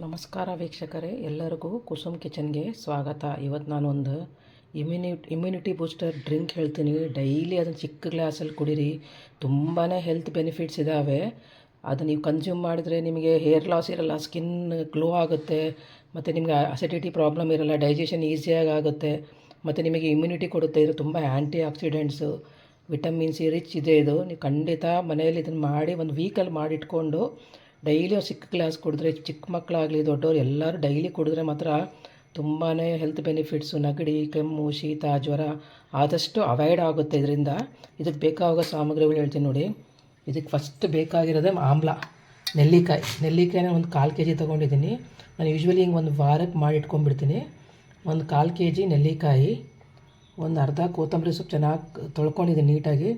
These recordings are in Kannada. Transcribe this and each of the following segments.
ನಮಸ್ಕಾರ ವೀಕ್ಷಕರೇ, ಎಲ್ಲರಿಗೂ ಕುಸುಮ್ ಕಿಚನ್ಗೆ ಸ್ವಾಗತ. ಇವತ್ತು ನಾನು ಒಂದು ಇಮ್ಯುನಿಟಿ ಬೂಸ್ಟರ್ ಡ್ರಿಂಕ್ ಹೇಳ್ತೀನಿ. ಡೈಲಿ ಅದನ್ನು ಚಿಕ್ಕ ಗ್ಲಾಸಲ್ಲಿ ಕುಡೀರಿ. ತುಂಬಾ ಹೆಲ್ತ್ ಬೆನಿಫಿಟ್ಸ್ ಇದ್ದಾವೆ. ಅದು ನೀವು ಕನ್ಸ್ಯೂಮ್ ಮಾಡಿದರೆ ನಿಮಗೆ ಹೇರ್ ಲಾಸ್ ಇರಲ್ಲ, ಸ್ಕಿನ್ ಗ್ಲೋ ಆಗುತ್ತೆ, ಮತ್ತು ನಿಮಗೆ ಅಸಿಡಿಟಿ ಪ್ರಾಬ್ಲಮ್ ಇರಲ್ಲ, ಡೈಜೆಷನ್ ಈಸಿಯಾಗಿ ಆಗುತ್ತೆ, ಮತ್ತು ನಿಮಗೆ ಇಮ್ಯುನಿಟಿ ಕೊಡುತ್ತೆ. ಇದು ತುಂಬ ಆ್ಯಂಟಿ ಆಕ್ಸಿಡೆಂಟ್ಸು, ವಿಟಮಿನ್ ಸಿ ರಿಚ್ ಇದೆ. ಇದು ನೀವು ಖಂಡಿತ ಮನೆಯಲ್ಲಿ ಇದನ್ನು ಮಾಡಿ ಒಂದು ವೀಕಲ್ಲಿ ಮಾಡಿಟ್ಕೊಂಡು ಡೈಲಿ ಒಂದು ಚಿಕ್ಕ ಗ್ಲಾಸ್ ಕುಡಿದ್ರೆ, ಚಿಕ್ಕ ಮಕ್ಕಳಾಗಲಿ ದೊಡ್ಡವರು ಎಲ್ಲರೂ ಡೈಲಿ ಕುಡಿದ್ರೆ ಮಾತ್ರ ತುಂಬಾ ಹೆಲ್ತ್ ಬೆನಿಫಿಟ್ಸು. ನೆಗಡಿ, ಕೆಮ್ಮು, ಶೀತ, ಜ್ವರ ಆದಷ್ಟು ಅವಾಯ್ಡ್ ಆಗುತ್ತೆ ಇದರಿಂದ. ಇದಕ್ಕೆ ಬೇಕಾಗೋ ಸಾಮಗ್ರಿಗಳು ಹೇಳ್ತೀನಿ ನೋಡಿ. ಇದಕ್ಕೆ ಫಸ್ಟ್ ಬೇಕಾಗಿರೋದೇ ಆಮ್ಲ, ನೆಲ್ಲಿಕಾಯಿನ ಒಂದು 1/4 kg ತೊಗೊಂಡಿದ್ದೀನಿ. ನಾನು ಯೂಶ್ವಲಿ ಹಿಂಗೆ ಒಂದು ವಾರಕ್ಕೆ ಮಾಡಿ ಇಟ್ಕೊಂಡ್ಬಿಡ್ತೀನಿ. ಒಂದು 1/4 kg ನೆಲ್ಲಿಕಾಯಿ, ಒಂದು ಅರ್ಧ ಕೊತ್ತಂಬರಿ ಸೊಪ್ಪು ಚೆನ್ನಾಗಿ ತೊಳ್ಕೊಂಡಿದ್ದೀನಿ ನೀಟಾಗಿ,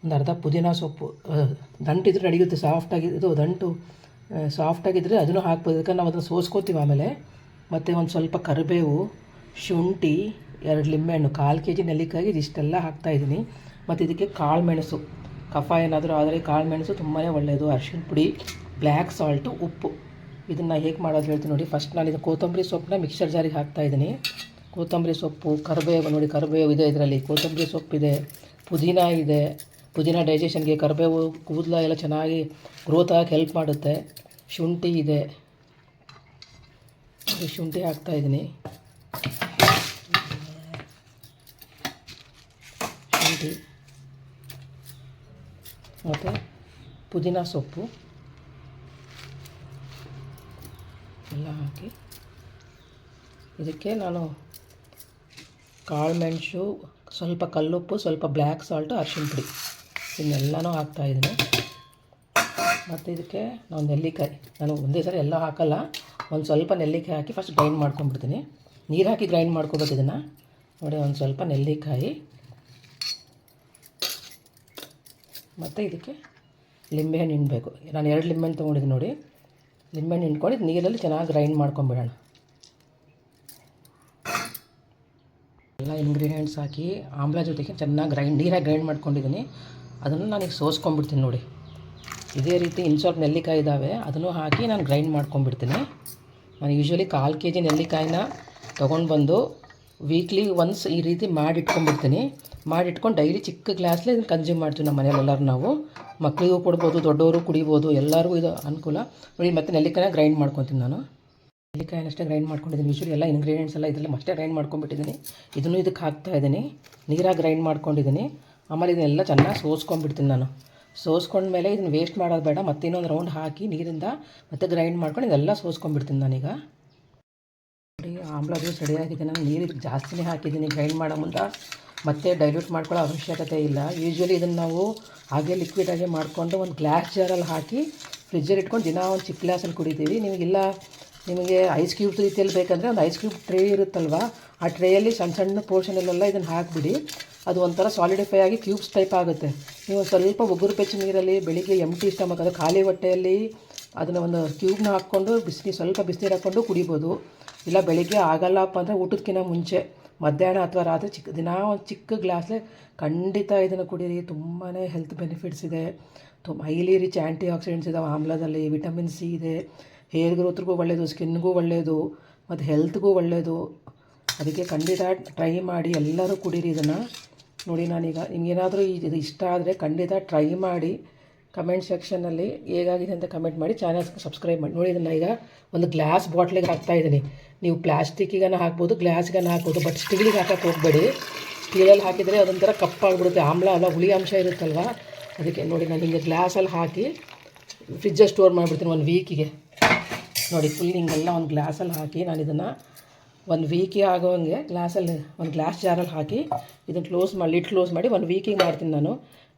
ಒಂದು ಅರ್ಧ ಪುದೀನ ಸೊಪ್ಪು, ದಂಟಿದ್ರೆ ನಡಿಯುತ್ತೆ, ಸಾಫ್ಟಾಗಿ ಇದು ದಂಟು ಸಾಫ್ಟಾಗಿದ್ದರೆ ಅದನ್ನು ಹಾಕ್ಬೋದು, ಯಾಕಂದ್ರೆ ನಾವು ಅದನ್ನು ಸೋಸ್ಕೋತೀವಿ ಆಮೇಲೆ. ಮತ್ತು ಒಂದು ಸ್ವಲ್ಪ ಕರಿಬೇವು, ಶುಂಠಿ, 2 ಲಿಂಬೆಹಣ್ಣು, 1/4 kg ನೆಲ್ಲಿಕಾಯಿಗೆ ಇದಿಷ್ಟೆಲ್ಲ ಹಾಕ್ತಾಯಿದ್ದೀನಿ. ಮತ್ತು ಇದಕ್ಕೆ ಕಾಳು ಮೆಣಸು, ಕಫ ಏನಾದರೂ ಆದರೆ ಕಾಳು ಮೆಣಸು ತುಂಬಾ ಒಳ್ಳೆಯದು. ಅರಿಶಿಣ ಪುಡಿ, ಬ್ಲ್ಯಾಕ್ ಸಾಲ್ಟು, ಉಪ್ಪು. ಇದನ್ನು ಹೇಗೆ ಮಾಡೋದು ಹೇಳ್ತೀನಿ ನೋಡಿ. ಫಸ್ಟ್ ನಾನು ಇದು ಕೊತ್ತಂಬರಿ ಸೊಪ್ಪನ್ನ ಮಿಕ್ಸರ್ ಜಾರಿಗೆ ಹಾಕ್ತಾಯಿದ್ದೀನಿ. ಕೊತ್ತಂಬರಿ ಸೊಪ್ಪು, ಕರಿಬೇವು ನೋಡಿ, ಕರಿಬೇವು ಇದೆ ಇದರಲ್ಲಿ, ಕೊತ್ತಂಬರಿ ಸೊಪ್ಪಿದೆ, ಪುದೀನ ಇದೆ. ಪುದೀನ ಡೈಜೆಷನ್ಗೆ, ಕರಿಬೇವು ಕೂದಲ ಎಲ್ಲ ಚೆನ್ನಾಗಿ ಗ್ರೋತ್ ಆಗಿ ಹೆಲ್ಪ್ ಮಾಡುತ್ತೆ. ಶುಂಠಿ ಇದೆ, ಶುಂಠಿ ಹಾಕ್ತಾಯಿದ್ದೀನಿ. ಶುಂಠಿ ಮತ್ತು ಪುದೀನ ಸೊಪ್ಪು ಎಲ್ಲ ಹಾಕಿ ಇದಕ್ಕೆ ನಾನು ಕಾಳು ಮೆಣಸು, ಸ್ವಲ್ಪ ಕಲ್ಲುಪ್ಪು, ಸ್ವಲ್ಪ ಬ್ಲ್ಯಾಕ್ ಸಾಲ್ಟು, ಅರಿಶಿಣ ಪುಡಿ ಇದನ್ನೆಲ್ಲನೂ ಹಾಕ್ತಾಯಿದ್ದೀನಿ. ಮತ್ತು ಇದಕ್ಕೆ ನಾವು ನೆಲ್ಲಿಕಾಯಿ, ನಾನು ಒಂದೇ ಸರಿ ಎಲ್ಲ ಹಾಕಲ್ಲ, ಒಂದು ಸ್ವಲ್ಪ ನೆಲ್ಲಿಕಾಯಿ ಹಾಕಿ ಫಸ್ಟ್ ಗ್ರೈಂಡ್ ಮಾಡ್ಕೊಂಡ್ಬಿಡ್ತೀನಿ. ನೀರು ಹಾಕಿ ಗ್ರೈಂಡ್ ಮಾಡ್ಕೊಬೇಕು ಇದನ್ನು ನೋಡಿ. ಒಂದು ಸ್ವಲ್ಪ ನೆಲ್ಲಿಕಾಯಿ, ಮತ್ತು ಇದಕ್ಕೆ ಲಿಂಬೆಹಣ್ಣು ಹಿಂಡಬೇಕು. ನಾನು 2 ಲಿಂಬೆಹಣ್ಣು ತೊಗೊಂಡಿದ್ದೀನಿ ನೋಡಿ. ಲಿಂಬೆಹಣ್ಣು ಹಿಂಡ್ಕೊಂಡು ನೀರಲ್ಲಿ ಚೆನ್ನಾಗಿ ಗ್ರೈಂಡ್ ಮಾಡ್ಕೊಂಬಿಡೋಣ. ಎಲ್ಲ ಇಂಗ್ರೀಡಿಯೆಂಟ್ಸ್ ಹಾಕಿ ಆಮ್ಲ ಜೊತೆಗೆ ಚೆನ್ನಾಗಿ ನೀರಾಗಿ ಗ್ರೈಂಡ್ ಮಾಡ್ಕೊಂಡಿದ್ದೀನಿ. ಅದನ್ನು ನಾನೀಗ ಸೋಸ್ಕೊಂಡ್ಬಿಡ್ತೀನಿ ನೋಡಿ. ಇದೇ ರೀತಿ ಇನ್ನು ಸ್ವಲ್ಪ ನೆಲ್ಲಿಕಾಯಿ ಇದ್ದಾವೆ, ಅದನ್ನು ಹಾಕಿ ನಾನು ಗ್ರೈಂಡ್ ಮಾಡ್ಕೊಂಡ್ಬಿಡ್ತೀನಿ. ನಾನು ಯೂಶ್ವಲಿ 1/4 kg ನೆಲ್ಲಿಕಾಯಿನ ತೊಗೊಂಡು ಬಂದು ವೀಕ್ಲಿ ಒನ್ಸ್ ಈ ರೀತಿ ಮಾಡಿಟ್ಕೊಂಡ್ಬಿಡ್ತೀನಿ. ಮಾಡಿಟ್ಕೊಂಡು ಡೈಲಿ ಚಿಕ್ಕ ಗ್ಲಾಸ್ಲಿ ಇದನ್ನು ಕನ್ಸ್ಯೂಮ್ ಮಾಡ್ತೀವಿ ನಮ್ಮ ಮನೇಲಿ ಎಲ್ಲರೂ. ನಾವು ಮಕ್ಕಳಿಗೂ ಕೊಡ್ಬೋದು, ದೊಡ್ಡವರು ಕುಡಿಬೋದು, ಎಲ್ಲರಿಗೂ ಇದು ಅನುಕೂಲ ನೋಡಿ. ಮತ್ತು ನೆಲ್ಲಿಕಾಯಿನ ಗ್ರೈಂಡ್ ಮಾಡ್ಕೊತೀನಿ ನಾನು. ನೆಲ್ಲಿಕಾಯಿನಷ್ಟೇ ಗ್ರೈಂಡ್ ಮಾಡ್ಕೊಂಡಿದ್ದೀನಿ. ಯೂಶ್ವಲಿ ಎಲ್ಲ ಇಂಗ್ರೀಡಿಯೆಂಟ್ಸ್ ಎಲ್ಲ ಇದರಲ್ಲಿ ಅಷ್ಟೇ ಗ್ರೈಂಡ್ ಮಾಡ್ಕೊಂಡ್ಬಿಟ್ಟಿದ್ದೀನಿ. ಇದನ್ನು ಇದಕ್ಕೆ ಹಾಕ್ತಾಯಿದ್ದೀನಿ, ನೀರಾಗಿ ಗ್ರೈಂಡ್ ಮಾಡ್ಕೊಂಡಿದ್ದೀನಿ. ಆಮೇಲೆ ಇದನ್ನೆಲ್ಲ ಚೆನ್ನಾಗಿ ಸೋಸ್ಕೊಂಡ್ಬಿಡ್ತೀನಿ ನಾನು. ಸೋಸ್ಕೊಂಡ್ಮೇಲೆ ಇದನ್ನು ವೇಸ್ಟ್ ಮಾಡೋದು ಬೇಡ, ಮತ್ತೆ ಇನ್ನೊಂದು ರೌಂಡ್ ಹಾಕಿ ನೀರಿಂದ ಮತ್ತೆ ಗ್ರೈಂಡ್ ಮಾಡ್ಕೊಂಡು ಇದೆಲ್ಲ ಸೋಸ್ಕೊಂಡ್ಬಿಡ್ತೀನಿ ನಾನೀಗ ನೋಡಿ. ಆಮ್ಲ ಜ್ಯೂಸ್ ರೆಡಿಯಾಗಿದೆ. ನಾನು ನೀರು ಜಾಸ್ತಿನೇ ಹಾಕಿದ್ದೀನಿ ಗ್ರೈಂಡ್ ಮಾಡೋ ಮುಂದೆ, ಮತ್ತೆ ಡೈಲ್ಯೂಟ್ ಮಾಡ್ಕೊಳ್ಳೋ ಅವಶ್ಯಕತೆ ಇಲ್ಲ. ಯೂಶ್ವಲಿ ಇದನ್ನು ನಾವು ಹಾಗೆ ಲಿಕ್ವಿಡಾಗೆ ಮಾಡಿಕೊಂಡು ಒಂದು ಗ್ಲಾಸ್ ಜಾರಲ್ಲಿ ಹಾಕಿ ಫ್ರಿಜ್ಜಲ್ಲಿ ಇಟ್ಕೊಂಡು ದಿನ ಒಂದು ಚಿಕ್ಕ ಗ್ಲಾಸಲ್ಲಿ ಕುಡಿತೀವಿ. ನಿಮಗೆ ಐಸ್ ಕ್ಯೂಬ್ಸ್ ರೀತಿಯಲ್ಲಿ ಬೇಕಂದರೆ ಒಂದು ಐಸ್ ಕ್ಯೂಬ್ ಟ್ರೇ ಇರುತ್ತಲ್ವ, ಆ ಟ್ರೇಯಲ್ಲಿ ಸಣ್ಣ ಸಣ್ಣ ಪೋರ್ಷನಲ್ಲೆಲ್ಲ ಇದನ್ನು ಹಾಕಿಬಿಡಿ. ಅದು ಒಂಥರ ಸಾಲಿಡಿಫೈ ಆಗಿ ಕ್ಯೂಬ್ಸ್ ಟೈಪ್ ಆಗುತ್ತೆ. ನೀವು ಸ್ವಲ್ಪ ಉಗುರು ಬೆಚ್ಚ ನೀರಲ್ಲಿ ಬೆಳಿಗ್ಗೆ ಎಂಟಿ ಸ್ಟಮಕ್, ಅದು ಖಾಲಿ ಹೊಟ್ಟೆಯಲ್ಲಿ ಅದನ್ನು ಒಂದು ಕ್ಯೂಬ್ನ ಹಾಕ್ಕೊಂಡು ಸ್ವಲ್ಪ ಬಿಸಿನೀರು ಹಾಕ್ಕೊಂಡು ಕುಡಿಬೋದು. ಇಲ್ಲ ಬೆಳಿಗ್ಗೆ ಆಗಲ್ಲಪ್ಪ ಅಂದರೆ ಊಟಕ್ಕಿಂತ ಮುಂಚೆ ಮಧ್ಯಾಹ್ನ ಅಥವಾ ರಾತ್ರಿ ದಿನ ಒಂದು ಚಿಕ್ಕ ಗ್ಲಾಸ್ಲೆ ಖಂಡಿತ ಇದನ್ನು ಕುಡೀರಿ. ತುಂಬಾ ಹೆಲ್ತ್ ಬೆನಿಫಿಟ್ಸ್ ಇದೆ. ಹೈಲಿ ರಿಚ್ ಆ್ಯಂಟಿ ಆಕ್ಸಿಡೆಂಟ್ಸ್ ಇದ್ದಾವೆ ಆಮ್ಲದಲ್ಲಿ. ವಿಟಮಿನ್ ಸಿ ಇದೆ, ಹೇರ್ ಗ್ರೋತ್ಗೂ ಒಳ್ಳೆಯದು, ಸ್ಕಿನ್ಗೂ ಒಳ್ಳೆಯದು, ಮತ್ತು ಹೆಲ್ತ್ಗೂ ಒಳ್ಳೆಯದು. ಅದಕ್ಕೆ ಖಂಡಿತ ಟ್ರೈ ಮಾಡಿ, ಎಲ್ಲರೂ ಕುಡೀರಿ ಇದನ್ನು ನೋಡಿ. ನಾನೀಗ ನಿಮಗೇನಾದರೂ ಇದು ಇಷ್ಟ ಆದರೆ ಖಂಡಿತ ಟ್ರೈ ಮಾಡಿ. ಕಮೆಂಟ್ ಸೆಕ್ಷನ್ನಲ್ಲಿ ಹೇಗಾಗಿದೆ ಅಂತ ಕಮೆಂಟ್ ಮಾಡಿ, ಚಾನಲ್ ಸಬ್ಸ್ಕ್ರೈಬ್ ಮಾಡಿ ನೋಡಿ. ಇದನ್ನು ಈಗ ಒಂದು ಗ್ಲಾಸ್ ಬಾಟ್ಲಿಗೆ ಹಾಕ್ತಾಯಿದ್ದೀನಿ. ನೀವು ಪ್ಲಾಸ್ಟಿಕ್ಕಿಗನ್ನು ಹಾಕ್ಬೋದು, ಗ್ಲಾಸ್ಗನ್ನು ಹಾಕ್ಬೋದು, ಬಟ್ ಸ್ಟೀಲಿಗೆ ಹಾಕೋಕ್ಕೆ ಹೋಗಬೇಡಿ. ಸ್ಟೀಲಲ್ಲಿ ಹಾಕಿದರೆ ಅದೊಂಥರ ಕಪ್ಪಾಗಿಬಿಡುತ್ತೆ, ಆಮ್ಲ ಅಲ್ಲ, ಹುಳಿ ಅಂಶ ಇರುತ್ತಲ್ವ. ಅದಕ್ಕೆ ನೋಡಿ ನಾನು ಹಿಂಗೆ ಗ್ಲಾಸಲ್ಲಿ ಹಾಕಿ ಫ್ರಿಜ್ಜಲ್ಲಿ ಸ್ಟೋರ್ ಮಾಡಿಬಿಡ್ತೀನಿ 1 ವೀಕಿಗೆ ನೋಡಿ. ಫುಲ್ ಹಿಂಗೆಲ್ಲ ಒಂದು ಗ್ಲಾಸಲ್ಲಿ ಹಾಕಿ ನಾನು ಇದನ್ನು 1 ವೀಕಿಗೆ ಆಗೋವಂಗೆ ಗ್ಲಾಸಲ್ಲಿ ಒಂದು ಗ್ಲಾಸ್ ಜಾರಲ್ಲಿ ಹಾಕಿ ಇದನ್ನು ಲಿಡ್ ಕ್ಲೋಸ್ ಮಾಡಿ 1 ವೀಕಿಗೆ ಮಾಡ್ತೀನಿ ನಾನು.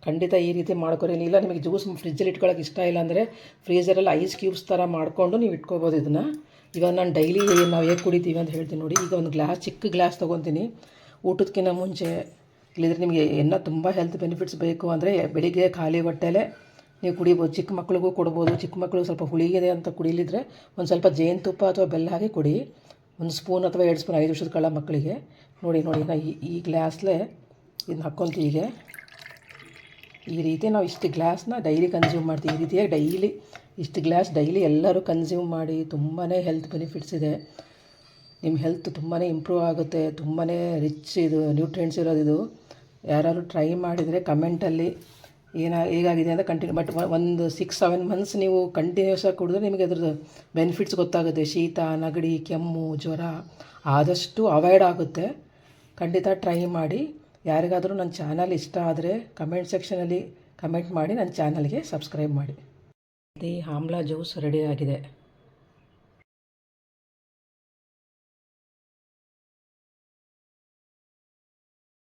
ಖಂಡಿತ ಈ ರೀತಿ ಮಾಡ್ಕೊರಿ. ಇಲ್ಲ ನಿಮಗೆ ಜ್ಯೂಸ್ ಫ್ರಿಜ್ಜಲ್ಲಿ ಇಟ್ಕೊಳ್ಳೋಕೆ ಇಷ್ಟ ಇಲ್ಲ ಅಂದರೆ ಫ್ರೀಝರಲ್ಲಿ ಐಸ್ ಕ್ಯೂಬ್ಸ್ ಥರ ಮಾಡಿಕೊಂಡು ನೀವು ಇಟ್ಕೋಬೋದು ಇದನ್ನು. ಇವಾಗ ನಾನು ಡೈಲಿ ನಾವು ಹೇಗೆ ಕುಡಿತೀವಿ ಅಂತ ಹೇಳ್ತೀನಿ ನೋಡಿ. ಈಗ ಒಂದು ಚಿಕ್ಕ ಗ್ಲಾಸ್ ತೊಗೊತೀನಿ ಊಟಕ್ಕಿಂತ ಮುಂಚೆ. ಇಲ್ಲಿದ್ರೆ ನಿಮಗೆ ಇನ್ನೂ ತುಂಬ ಹೆಲ್ತ್ ಬೆನಿಫಿಟ್ಸ್ ಬೇಕು ಅಂದರೆ ಬೆಳಿಗ್ಗೆ ಖಾಲಿ ಹೊಟ್ಟೆಲೇ ನೀವು ಕುಡಿಬೋದು. ಚಿಕ್ಕ ಮಕ್ಳಿಗೂ ಕೊಡ್ಬೋದು. ಚಿಕ್ಕ ಮಕ್ಕಳು ಸ್ವಲ್ಪ ಹುಳಿಗಿದೆ ಅಂತ ಕುಡಿಲಿದ್ರೆ ಒಂದು ಸ್ವಲ್ಪ ಜೇನುತುಪ್ಪ ಅಥವಾ ಬೆಲ್ಲ ಹಾಕಿ ಕುಡಿ. 1 ಸ್ಪೂನ್ ಅಥವಾ 2 ಸ್ಪೂನ್ 5 ವರ್ಷದ ಕಳ್ಳ ಮಕ್ಕಳಿಗೆ ನೋಡಿ. ನಾನು ಈ ಗ್ಲಾಸ್ಲೇ ಇದನ್ನ ಹಾಕ್ಕೊತೀವಿ. ಈ ರೀತಿ ನಾವು ಇಷ್ಟು ಗ್ಲಾಸ್ನ ಡೈಲಿ ಕನ್ಸ್ಯೂಮ್ ಮಾಡ್ತೀವಿ. ಈ ರೀತಿಯಾಗಿ ಡೈಲಿ ಇಷ್ಟು ಗ್ಲಾಸ್ ಡೈಲಿ ಎಲ್ಲರೂ ಕನ್ಸ್ಯೂಮ್ ಮಾಡಿ. ತುಂಬಾ ಹೆಲ್ತ್ ಬೆನಿಫಿಟ್ಸ್ ಇದೆ. ನಿಮ್ಮ ಹೆಲ್ತ್ ತುಂಬಾ ಇಂಪ್ರೂವ್ ಆಗುತ್ತೆ. ತುಂಬಾ ರಿಚ್ ಇದು ನ್ಯೂಟ್ರಿಯೆಂಟ್ಸ್ ಇರೋದಿದು. ಯಾರಾದ್ರು ಟ್ರೈ ಮಾಡಿದರೆ ಕಮೆಂಟಲ್ಲಿ ಹೇಗಾಗಿದೆ ಅಂತ ಬಟ್ ಒಂದು 6-7 ಮಂತ್ಸ್ ನೀವು ಕಂಟಿನ್ಯೂಸ್ ಆಗಿ ಕುಡಿದ್ರೆ ನಿಮಗೆ ಅದ್ರದ್ದು ಬೆನಿಫಿಟ್ಸ್ ಗೊತ್ತಾಗುತ್ತೆ. ಶೀತ, ನೆಗಡಿ, ಕೆಮ್ಮು, ಜ್ವರ ಆದಷ್ಟು ಅವಾಯ್ಡ್ ಆಗುತ್ತೆ. ಖಂಡಿತ ಟ್ರೈ ಮಾಡಿ. ಯಾರಿಗಾದರೂ ನನ್ನ ಚಾನಲ್ ಇಷ್ಟ ಆದರೆ ಕಮೆಂಟ್ ಸೆಕ್ಷನಲ್ಲಿ ಕಮೆಂಟ್ ಮಾಡಿ, ನನ್ನ ಚಾನಲ್ಗೆ ಸಬ್ಸ್ಕ್ರೈಬ್ ಮಾಡಿ. ಈ ಆಮ್ಲ ಜ್ಯೂಸ್ ರೆಡಿ ಆಗಿದೆ.